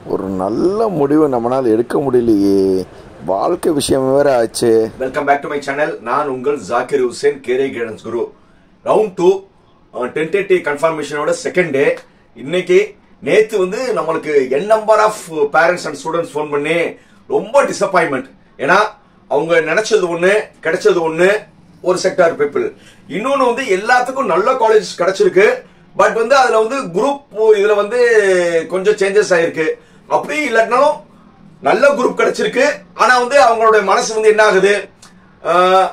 ஒரு நல்ல முடிவு நம்மளால் எடுக்க முடியலையே. வாழ்க்கை விஷயம் வேற ஆச்சு. Welcome back to my channel. நான் உங்கள் Zakir Hussain, career guidance guru. Round 2 tentative கன்ஃபர்மேஷனோட செகண்ட் டே. இன்னைக்கு நேத்து வந்து நம்மளுக்கு n number of parents and students phone பண்ணி ரொம்ப டிசப்பாயின்மெண்ட். ஏன்னா அவங்க நினைச்சது ஒண்ணு, கிடைச்சது ஒண்ணு, ஒரு செக்டார் பீப்புள். இன்னொன்னு வந்து எல்லாத்துக்கும் நல்ல காலேஜ் கிடைச்சிருக்கு. பட் வந்து அதுல வந்து குரூப் இதுல வந்து கொஞ்சம் சேஞ்சஸ் ஆயிருக்கு. அப்படி இல்லாட்டினாலும் நல்ல குரூப் கிடைச்சிருக்கு. ஆனா வந்து அவங்களோட மனசு வந்து என்ன ஆகுது,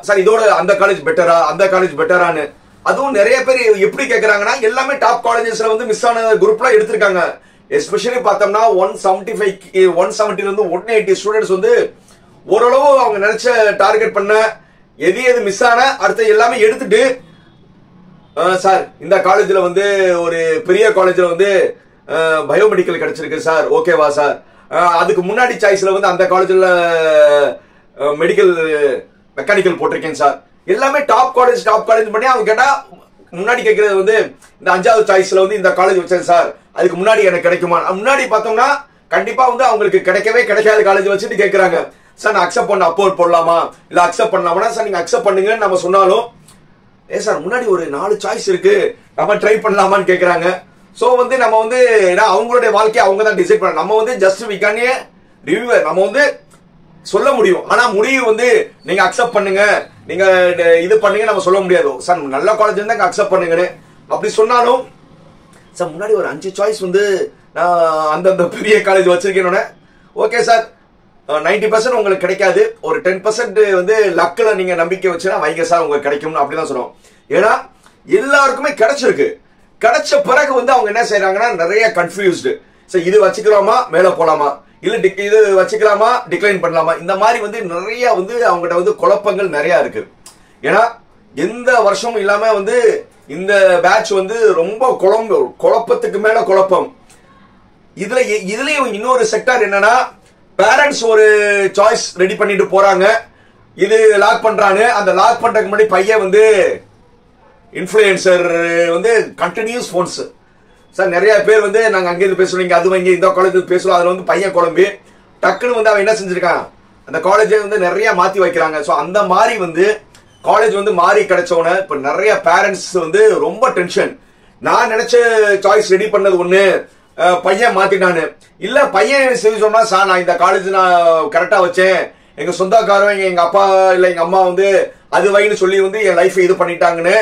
சார் இதோட அந்த காலேஜ் பெட்டரா, அந்த காலேஜ் பெட்டரான்னு. அதுவும் நிறைய பேர் எப்படி கேட்கறாங்கன்னா, எல்லாமே டாப் காலேஜஸ்ல வந்து மிஸ் ஆன குரூப்லாம் எடுத்திருக்காங்க. எஸ்பெஷலி பார்த்தோம்னா 170 இருந்து 180 ஸ்டூடெண்ட்ஸ் வந்து ஓரளவு அவங்க நினைச்ச டார்கெட் பண்ண எது மிஸ் ஆன அடுத்த எல்லாமே எடுத்துட்டு, சார் இந்த காலேஜ்ல வந்து ஒரு பெரிய காலேஜ்ல வந்து பயோமெடிக்கல் கிடைச்சிருக்கு சார், ஓகேவா சார், அதுக்கு முன்னாடி சாய்ஸ்ல வந்து அந்த காலேஜ்ல மெடிக்கல் மெக்கானிக்கல் போட்டிருக்கேன் சார். எல்லாமே டாப் காலேஜ் பண்ணி அவங்க கேட்டா முன்னாடி கேட்கறது வந்து இந்த 5வது சாய்ஸ்ல வந்து இந்த காலேஜ் வச்சேன் சார், அதுக்கு முன்னாடி எனக்கு கிடைக்குமா. முன்னாடி பார்த்தோம்னா கண்டிப்பா வந்து அவங்களுக்கு கிடைக்காத காலேஜ் வச்சுட்டு கேட்கறாங்க, சார் நான் அக்செப்ட் பண்ண அப்போர்ட் போடலாமா இல்ல அக்செப்ட் பண்ணலாமா. சார் நீங்க அக்செப்ட் பண்ணுங்கன்னு நம்ம சொன்னாலும், சார் முன்னாடி ஒரு 4 சாய்ஸ் இருக்கு, நம்ம ட்ரை பண்ணலாமான்னு கேட்கறாங்க. சோ வந்து நம்ம வந்து அவங்களுடைய வாழ்க்கையை அவங்க தான் டிசைட் பண்ண. நம்ம வந்து ஜஸ்ட் வி கேன் ரிவ்யூ, நம்ம வந்து சொல்ல முடியும். ஆனா முடிவு வந்து நீங்க அக்செப்ட் பண்ணுங்க, நீங்க இது பண்ணுங்க நம்ம சொல்ல முடியாது. சார் நல்ல காலேஜ் இருந்தா அக்செப்ட் பண்ணுங்கன்னு அப்படி சொன்னாலும், சார் முன்னாடி ஒரு 5 சாய்ஸ் வந்து நான் அந்த பெரிய காலேஜ் வச்சிருக்கேன். ஓகே சார், 90% உங்களுக்கு கிடைக்காது, ஒரு 10% வந்து லக்ல நீங்க நம்பிக்கை வச்சுன்னா வைங்க சார் உங்களுக்கு கிடைக்கும் அப்படிதான் சொல்லுவோம். ஏன்னா எல்லாருக்குமே கிடைச்சிருக்கு. கிடைச்ச பிறகு வந்து அவங்க என்ன செய்யறாங்கன்னா நிறைய கன்ஃபியூஸ்டு. சரி இது வச்சுக்கலாமா, மேல போலாமா, இல்ல இது வச்சுக்கலாமா, டிக்ளைன் பண்ணலாமா, இந்த மாதிரி வந்து நிறைய வந்து அவங்ககிட்ட வந்து குழப்பங்கள் நிறைய இருக்கு. ஏன்னா எந்த வருஷமும் இல்லாம வந்து இந்த பேட்ச் வந்து ரொம்ப குழப்பத்துக்கு மேல குழப்பம். இதுலயும் இன்னொரு செக்டார் என்னன்னா, பேரண்ட்ஸ் ஒரு சாய்ஸ் ரெடி பண்ணிட்டு போறாங்க, இது லாக் பண்றாங்க. அந்த லாக் பண்றதுக்கு முன்னாடி பையன் வந்து இன்ஃப்ளூயன்சர் வந்து கண்டினியூஸ் போன்ஸ். சார் நிறைய பேர் வந்து நாங்க அங்கிருந்து பேசுறோம், அது வாங்கி இந்த காலேஜ் பேசுறோம். அதுல வந்து பையன் குழம்பி டக்குன்னு வந்து அவன் என்ன செஞ்சிருக்கான், அந்த காலேஜை வந்து நிறைய மாத்தி வைக்கிறாங்க. ஸோ அந்த மாதிரி வந்து காலேஜ் வந்து மாறி கிடைச்சவன இப்ப நிறைய பேரண்ட்ஸ் வந்து ரொம்ப டென்ஷன். நான் நினைச்ச சாய்ஸ் ரெடி பண்ணது ஒண்ணு, பையன் மாத்திட்டானு. இல்ல பையன் சரி சொன்னா, சார் நான் இந்த காலேஜ் நான் கரெக்டா வச்சேன், எங்க சொந்தக்காரங்க எங்க அப்பா இல்ல எங்க அம்மா வந்து அது வைன்னு சொல்லி வந்து என் லைஃப் இது பண்ணிட்டாங்கன்னு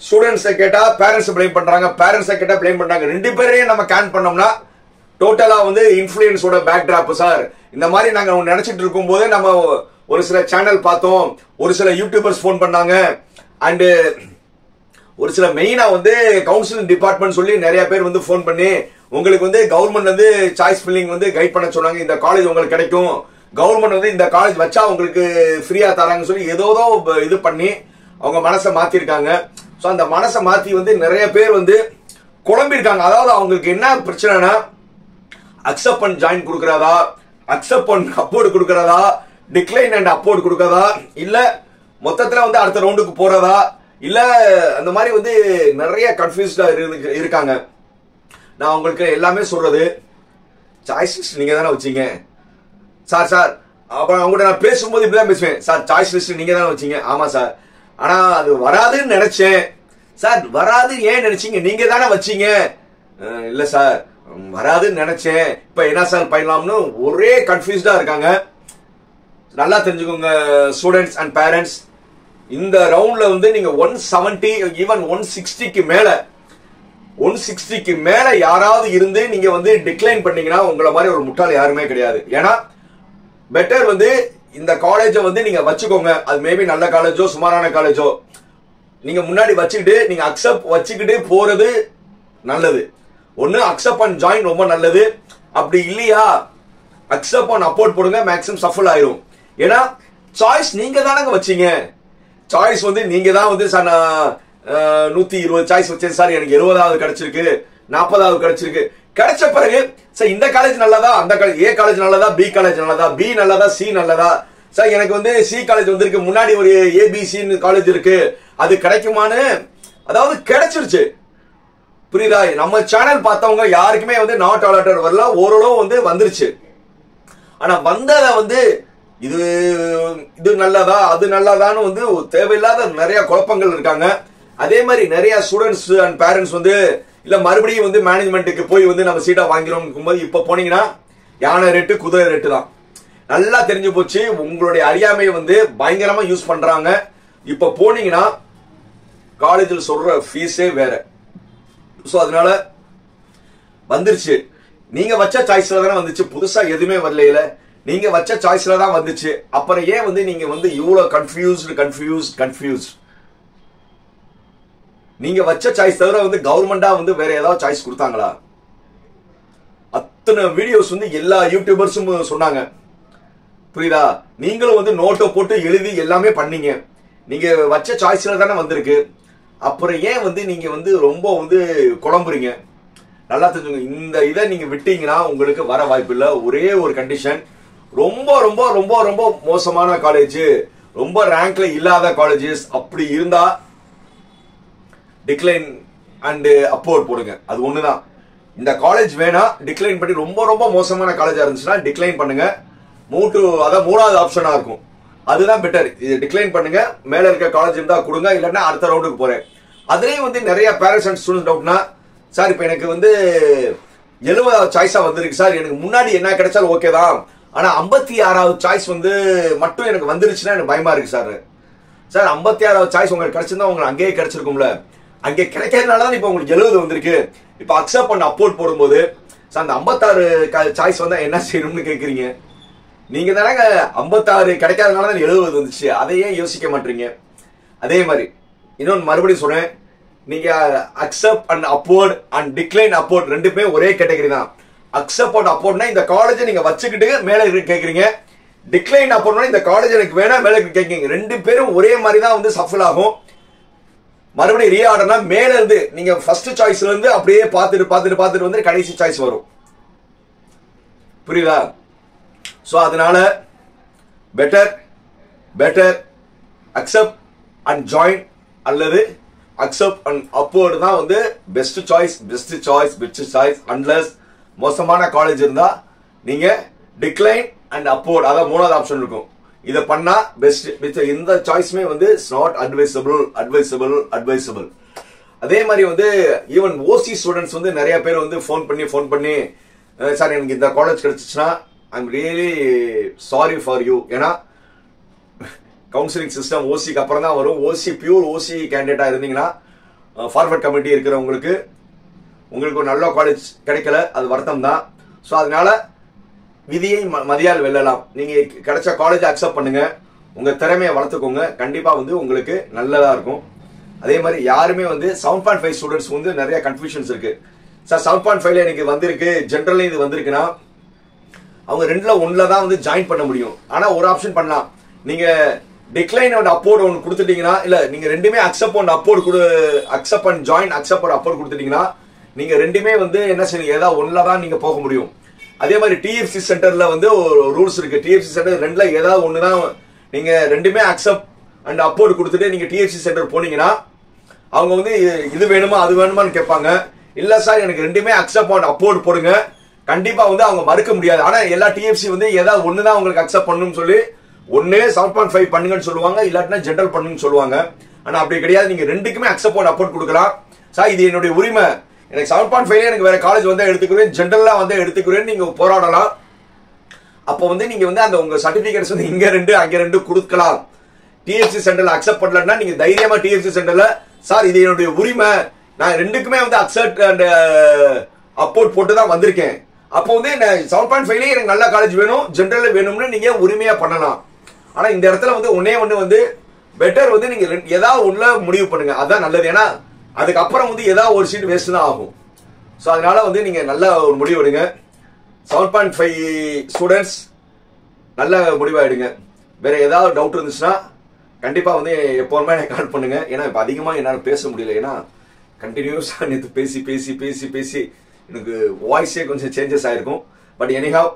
ஸ்டூடெண்ட்ஸை கேட்டா பேரண்ட்ஸ் பிளேம் பண்றாங்க, பேரண்ட்ஸை கேட்டா பிளேம் பண்றாங்க. 2 பேரையும் நம்ம கேன் பண்ணோம்னா டோட்டலா வந்து இன்ஃப்ளூயன்ஸோட பேக் டிராப். சார் இந்த மாதிரி நாங்க நினைச்சிட்டு இருக்கும் போது நம்ம ஒரு சில சேனல் பார்த்தோம், ஒரு சில யூடியூபர்ஸ் போன் பண்ணாங்க, அண்ட் ஒரு சில மெயினா வந்து கவுன்சிலிங் டிபார்ட்மெண்ட் சொல்லி நிறைய பேர் வந்து போன் பண்ணி உங்களுக்கு வந்து கவர்மெண்ட் வந்து சாய்ஸ் ஃபில்லிங் வந்து கைட் பண்ண சொன்னாங்க, இந்த காலேஜ் உங்களுக்கு கிடைக்கும், கவர்மெண்ட் வந்து இந்த காலேஜ் வச்சா உங்களுக்கு ஃப்ரீயா தராங்கன்னு சொல்லி ஏதோ இது பண்ணி அவங்க மனசை மாத்திருக்காங்க. ஸோ அந்த மனசை மாத்தி வந்து நிறைய பேர் வந்து குழம்பிருக்காங்க. அதாவது அவங்களுக்கு என்ன பிரச்சனைனா, அக்செப்ட் பண்ண ஜாயின் கொடுக்கறதா, அக்செப்ட் பண்ண அப்போர்டு கொடுக்கறதா, டிக்ளைன் அண்ட் அப்போர்டு கொடுக்கறதா, இல்ல மொத்தத்துல வந்து அடுத்த ரவுண்டுக்கு போறதா, இல்ல அந்த மாதிரி வந்து நிறைய கன்ஃபியூஸ்டா இருக்காங்க. நான் உங்களுக்கு எல்லாமே சொல்றது, சாய்ஸ் லிஸ்ட் நீங்க தானே வச்சீங்க சார். அப்புறம் அவங்ககிட்ட நான் பேசும்போது இப்படிதான் பேசுவேன், சார் சாய்ஸ் லிஸ்ட் நீங்க தானே வச்சீங்க. ஆமா சார், ஆனா அது வராதுன்னு நினைச்சேன். சார் வராது ஏன் நினைச்சீங்க, நீங்க தானே வச்சீங்க. இல்ல சார் வராதுன்னு நினைச்சேன், இப்ப என்ன சார் பண்ணலாம்னு ஒரே கன்ஃபியூஸ்டா இருக்காங்க. நல்லா தெரிஞ்சுக்கோங்க ஸ்டூடெண்ட்ஸ் அண்ட் பேரண்ட்ஸ், இந்த ரவுண்ட்ல வந்து நீங்க 170 ஈவன் 160க்கு மேல யாராவது இருந்து நீங்க வந்து டிக்ளைன் பண்ணீங்கன்னா உங்களை மாதிரி ஒரு முட்டாள் யாருமே கிடையாது. ஏன்னா பெட்டர் வந்து இந்த காலேஜை வந்து நீங்க வச்சுக்கோங்க. அது மேபி நல்ல காலேஜோ சுமாரான காலேஜோ நீங்க முன்னாடி வச்சுக்கிட்டு நீங்க அக்செப்ட் வச்சுக்கிட்டு போறது நல்லது. ஒன்னு அக்செப்ட் அண்ட் ஜாயின் ரொம்ப நல்லது. அப்படி இல்லையா அக்செப்ட் அண்ட் அப்போர்ட் போடுங்க, மேக்ஸிமம் சஃபல் ஆயிரும். ஏன்னா சாய்ஸ் நீங்க தானங்க வச்சீங்க. சாய்ஸ் வந்து நீங்க தான் வந்து சார் நான் 120 சாய்ஸ் வச்சேன் சார், எனக்கு 70வது கிடைச்சிருக்கு, 40வது கிடைச்சிருக்கு. கிடைச்ச பிறகு சார் இந்த காலேஜ் நல்லதா, அந்த காலேஜ் ஏ காலேஜ் நல்லதா, பி காலேஜ் நல்லதா, பி நல்லதா, சி நல்லதா, சார் எனக்கு வந்து சி காலேஜ் வந்திருக்கு, முன்னாடி ஒரு ஏபிசி காலேஜ் இருக்கு, அது கிடைக்குமான்னு. அதாவது கிடைச்சிருச்சு, புரியுதா? நம்ம சேனல் பார்த்தவங்க யாருக்குமே வந்து நாட் அலாட்டட் வரல, ஓரளவு வந்து வந்துருச்சு. ஆனா வந்ததை வந்து இது இது நல்லதா அது நல்லதான்னு வந்து தேவையில்லாத நிறைய குழப்பங்கள் இருக்காங்க. அதே மாதிரி நிறைய ஸ்டூடெண்ட்ஸ் அண்ட் பேரண்ட்ஸ் வந்து இல்ல மறுபடியும் வந்து மேனேஜ்மெண்ட்டுக்கு போய் வந்து நம்ம சீட்டா வாங்கிறோம் போது இப்ப போனீங்கன்னா யானை ரேட்டு குதிரை ரேட்டு தான். நல்லா தெரிஞ்சு போச்சு. உங்களுடைய அறியாமையை வந்து பயங்கரமா யூஸ் பண்றாங்க. இப்ப போனீங்கன்னா காலேஜில் சொல்ற ஃபீஸே வேற. சோ அதனால வந்துருச்சு. நீங்க வச்ச சாய்ஸ்ல தானே வந்துச்சு, புதுசா எதுவுமே வரல. நீங்க வச்ச சாய்ஸ்ல தான் வந்துச்சு. அப்புறம் ஏன் வந்து நீங்க வந்து இவ்வளவு கன்ஃபியூஸ்ட்? நீங்க வச்ச சாய்ஸ் தவிர வந்து கவர்மெண்டா வந்து வேற ஏதாவது சாய்ஸ் கொடுத்தாங்களா? அத்தனை வீடியோஸ் வந்து எல்லா யூடியூபர்ஸும் சொன்னாங்க. புரியுதா? நீங்களும் வந்து நோட்டை போட்டு எழுதி எல்லாமே பண்ணீங்க. நீங்க வச்ச சாய்ஸ்ல தானே வந்திருக்கு. அப்புறம் ஏன் வந்து நீங்க வந்து ரொம்ப வந்து குழம்புறீங்க? நல்லா தெரிஞ்சுங்க. இந்த இதை நீங்க விட்டீங்கன்னா உங்களுக்கு வர வாய்ப்பு இல்லை. ஒரே ஒரு கண்டிஷன், ரொம்ப ரொம்ப ரொம்ப ரொம்ப மோசமான காலேஜ், ரொம்ப ரேங்க்ல இல்லாத காலேஜஸ் அப்படி இருந்தா டிக்ளைன் அண்ட் அப்போர்ட் போடுங்க. அது ஒண்ணுதான். இந்த காலேஜ் வேணா டிக்ளைன் பண்ணி, ரொம்ப ரொம்ப மோசமான காலேஜா இருந்துச்சுன்னா டிக்ளைன் பண்ணுங்க. அதான் மூணாவது ஆப்ஷனா இருக்கும். அதுதான் பெட்டர். இது டிக்ளைன் பண்ணுங்க. மேல இருக்க காலேஜ் இருந்தா கொடுங்க, இல்லன்னா அடுத்த ரவுண்டுக்கு போறேன். அதுலயும் வந்து நிறைய பேரண்ட்ஸ் அண்ட் ஸ்டூடெண்ட்ஸ் டவுட்னா, சார் இப்ப எனக்கு வந்து 70வது சாய்ஸா வந்திருக்கு சார், எனக்கு முன்னாடி என்ன கிடைச்சாலும் ஓகே தான், ஆனா 56வது சாய்ஸ் வந்து மட்டும் எனக்கு வந்துருச்சுன்னா எனக்கு பயமா இருக்கு சார். சார் 56வது சாய்ஸ் உங்களுக்கு கிடைச்சிருந்தா உங்களுக்கு அங்கேயே கிடைச்சிருக்கும்ல. அங்கே கிடைக்கிறதுனாலதான் இப்ப உங்களுக்கு 70 வந்திருக்கு. இப்ப அக்செப்ட் பண்ண அப்போர்ட் போடும்போது சார் அந்த 56 சாய்ஸ் வந்தா என்ன செய்யணும்னு கேக்குறீங்க. நீங்க தானே 56 கிடைக்காதனால தான் 70 வந்துச்சு. அதையே யோசிக்க மாட்டீங்க. அதே மாதிரி இன்னொன்னு மறுபடியும் சொன்னேன், நீங்க accept and upward and decline upward ரெண்டுமே ஒரே கேட்டகரி தான். அக்செப்ட் அண்ட் அப்போர்ட்னா இந்த காலேஜை நீங்க வச்சுக்கிட்டு மேல கேக்குறீங்க. டிக்ளைன் அப்போர்ட்னா இந்த காலேஜ் எனக்கு வேணா மேல கேக்குறீங்க. ரெண்டு பேரும் ஒரே மாதிரி தான் வந்து சஃபல் ஆகும். மறுபடியும் ரீஆர்டர்னா மேல இருந்து நீங்க ஃபர்ஸ்ட் சாய்ஸ்ல இருந்து அப்படியே பார்த்துட்டு வந்து கடைசி சாய்ஸ் வரும். புரியுதா? சோ அதனால பெட்டர் அக்செப்ட் அண்ட் ஜாயின் அல்லது அக்செப்ட் அண்ட் அப்போர்ட் தான் வந்து பெஸ்ட் சாய்ஸ். அன்லெஸ் மோசமான காலேஜ் இருந்தா நீங்க டிக்ளைன் அண்ட் அப்போர்ட், அதான் மூணாவது ஆப்ஷன் இருக்கும். இத பண்ணா பெஸ்ட். இந்த சாய்ஸ்மே வந்து இட்ஸ் நாட் அட்வைசபிள். அதே மாதிரி வந்து ஈவன் ஓசி ஸ்டூடெண்ட்ஸ் வந்து நிறைய பேர் வந்து ஃபோன் பண்ணி சார் எனக்கு இந்த காலேஜ் கிடைச்சிச்சுன்னா I'm really sorry for you. ஏன்னா கவுன்சிலிங் சிஸ்டம் ஓசிக்கு அப்புறம் தான் வரும். பியூர் ஓசி கேண்டிடேட்டா இருந்தீங்கன்னா ஃபார்வர்ட் கமிட்டி இருக்கிறவங்களுக்கு உங்களுக்கு ஒரு நல்ல காலேஜ் கிடைக்கல, அது வருத்தம் தான். ஸோ அதனால விதியை மதியால் வெல்லலாம். நீங்க கிடைச்ச காலேஜ் அக்செப்ட் பண்ணுங்க, உங்க திறமையை வளர்த்துக்கோங்க. கண்டிப்பா வந்து உங்களுக்கு நல்லதா இருக்கும். அதே மாதிரி யாருமே வந்து 7.5 ஸ்டூடெண்ட்ஸ் வந்து நிறைய கன்ஃபியூஷன்ஸ் இருக்கு. சார் 7.5 எனக்கு வந்திருக்கு, ஜென்ரல் இது வந்திருக்குன்னா அவங்க 2ல 1ல தான் வந்து ஜாயின் பண்ண முடியும். ஆனா ஒரு ஆப்ஷன் பண்ணலாம். நீங்க டிக்ளைன் அண்ட் அப்போர்ட் ஒன்று கொடுத்துட்டீங்கன்னா, இல்ல நீங்க ரெண்டுமே accept and join accept and upward கொடுத்துட்டீங்கன்னா நீங்க ரெண்டுமே வந்து என்ன செய்யுங்க, ஏதாவது 1ல தான் நீங்க போக முடியும். அதே மாதிரி டிஎஃப்சி சென்டர்ல வந்து ஒரு ரூல்ஸ் இருக்கு. டிஎஃப்சி சென்டர் 2ல ஏதாவது ஒன்று தான் நீங்க ரெண்டுமே அக்செப்ட் அண்ட் அப்போர்ட் கொடுத்துட்டு நீங்க டிஎஃப்சி சென்டர் போனீங்கன்னா அவங்க வந்து இது வேணுமா அது வேணுமான்னு கேட்பாங்க. இல்ல சார் எனக்கு ரெண்டுமே அக்செப்ட் அண்ட் அப்போர்ட் போடுங்க, கண்டிப்பா வந்து அவங்க மறுக்க முடியாது. ஆனா எல்லா டிஎஃப்சி வந்து ஏதாவது ஒன்று தான் உங்களுக்கு அக்செப்ட் பண்ணணும்னு சொல்லி ஒன்னே 7.5 பண்ணுங்கன்னு சொல்லுவாங்க, இல்லாட்டினா ஜென்ரல் பண்ணுன்னு சொல்லுவாங்க. ஆனா அப்படி கிடையாது. நீங்க ரெண்டுக்குமே அக்செப்ட் அண்ட் அப்போர்ட் கொடுக்கலாம். சார் இது என்னுடைய உரிமை, எனக்கு 7.5 எனக்கு வேற காலேஜ் வந்து எடுத்துக்கிறேன், ஜென்ரலா வந்து எடுத்துக்கிறேன் நீங்க போராடலாம். அப்ப வந்து நீங்க வந்து அந்த உங்க சர்டிபிகேட்ஸ் வந்து இங்க 2 அங்க 2 கொடுக்கலாம். டிஎஃப்சி சென்டர்ல அக்செப்ட் பண்ணலன்னா நீங்க தைரியமா டிஎஃப்சி சென்டர்ல சார் இது என்னுடைய உரிமை, நான் ரெண்டுக்குமே வந்து அக்செப்ட் அண்ட் அப்போர்ட் போட்டு தான் வந்திருக்கேன். அப்போ வந்து 7.5 எனக்கு நல்ல காலேஜ் வேணும், ஜென்ரல் வேணும்னு நீங்க உரிமையா பண்ணலாம். ஆனா இந்த இடத்துல வந்து ஒன்னே ஒண்ணு வந்து பெட்டர் வந்து நீங்க ஏதாவது ஒண்ணுல முடிவு பண்ணுங்க, அதான் நல்லது. ஏன்னா அதுக்கப்புறம் வந்து ஏதாவது ஒரு சீட் வேஸ்ட் தான் ஆகும். ஸோ அதனால வந்து நீங்க நல்ல ஒரு முடிவு எடுங்க. 7.5 ஸ்டூடெண்ட்ஸ் நல்ல முடிவாயிடுங்க. வேற ஏதாவது டவுட் இருந்துச்சுன்னா கண்டிப்பா வந்து எப்போதுமே எனக்கு கால் பண்ணுங்க. ஏன்னா இப்ப அதிகமா என்னால பேச முடியல. ஏன்னா கண்டினியூஸா நேற்று பேசி பேசி பேசி பேசி எனக்கு வாய்ஸே கொஞ்சம் சேஞ்சஸ் ஆயிருக்கும். பட் எனிஹாவ்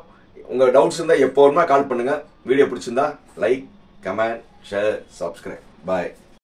உங்க டவுட்ஸ் இருந்தா எப்போதுமே கால் பண்ணுங்க. வீடியோ பிடிச்சிருந்தா லைக், கமெண்ட், ஷேர், சப்ஸ்கிரைப். பாய்.